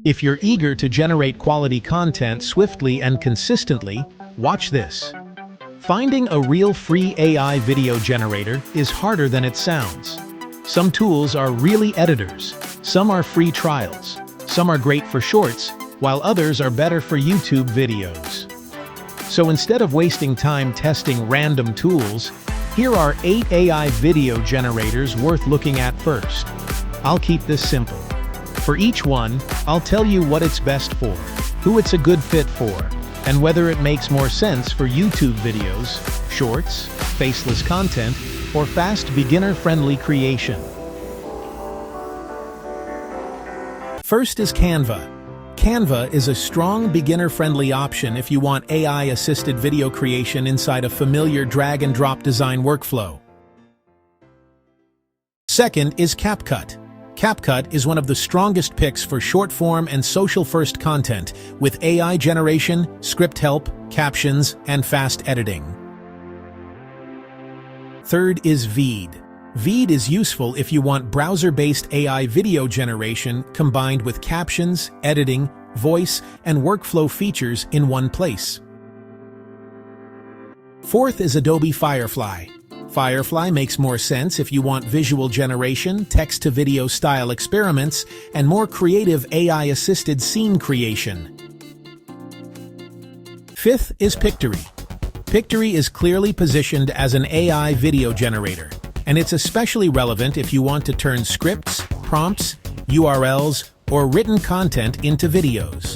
If you're eager to generate quality content swiftly and consistently, watch this. Finding a real free AI video generator is harder than it sounds. Some tools are really editors, some are free trials, some are great for shorts, while others are better for YouTube videos. So instead of wasting time testing random tools, here are 8 AI video generators worth looking at first. I'll keep this simple. For each one, I'll tell you what it's best for, who it's a good fit for, and whether it makes more sense for YouTube videos, shorts, faceless content, or fast beginner-friendly creation. First is Canva. Canva is a strong beginner-friendly option if you want AI-assisted video creation inside a familiar drag-and-drop design workflow. Second is CapCut. CapCut is one of the strongest picks for short-form and social-first content with AI generation, script help, captions, and fast editing. Third is VEED. VEED is useful if you want browser-based AI video generation combined with captions, editing, voice, and workflow features in one place. Fourth is Adobe Firefly. Firefly makes more sense if you want visual generation, text-to-video style experiments, and more creative AI-assisted scene creation. Fifth is Pictory. Pictory is clearly positioned as an AI video generator, and it's especially relevant if you want to turn scripts, prompts, URLs, or written content into videos.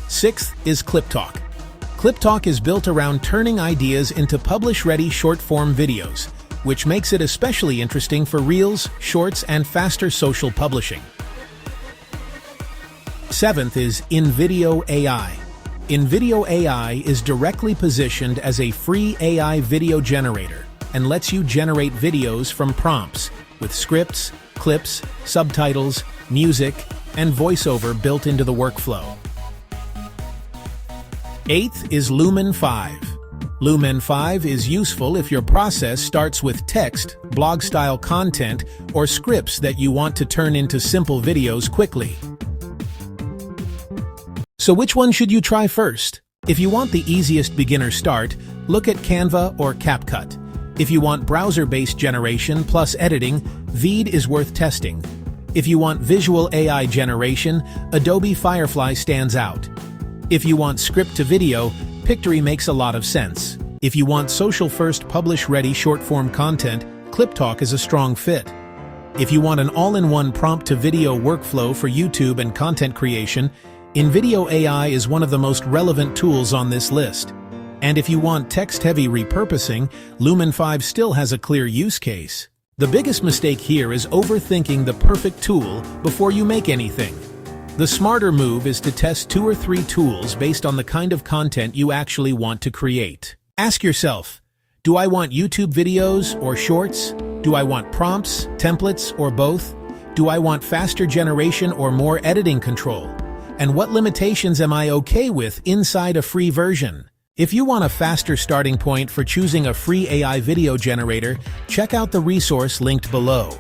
Sixth is Cliptalk. Cliptalk is built around turning ideas into publish-ready short-form videos, which makes it especially interesting for Reels, Shorts, and faster social publishing. Seventh is InVideo AI. InVideo AI is directly positioned as a free AI video generator and lets you generate videos from prompts with scripts, clips, subtitles, music, and voiceover built into the workflow. Eighth is Lumen 5. Lumen 5 is useful if your process starts with text, blog-style content, or scripts that you want to turn into simple videos quickly. So which one should you try first? If you want the easiest beginner start, look at Canva or CapCut. If you want browser-based generation plus editing, VEED is worth testing. If you want visual AI generation, Adobe Firefly stands out. If you want script-to-video, Pictory makes a lot of sense. If you want social-first publish-ready short-form content, Cliptalk is a strong fit. If you want an all-in-one prompt-to-video workflow for YouTube and content creation, InVideo AI is one of the most relevant tools on this list. And if you want text-heavy repurposing, Lumen 5 still has a clear use case. The biggest mistake here is overthinking the perfect tool before you make anything. The smarter move is to test 2 or 3 tools based on the kind of content you actually want to create. Ask yourself, do I want YouTube videos or shorts? Do I want prompts, templates, or both? Do I want faster generation or more editing control? And what limitations am I okay with inside a free version? If you want a faster starting point for choosing a free AI video generator, check out the resource linked below.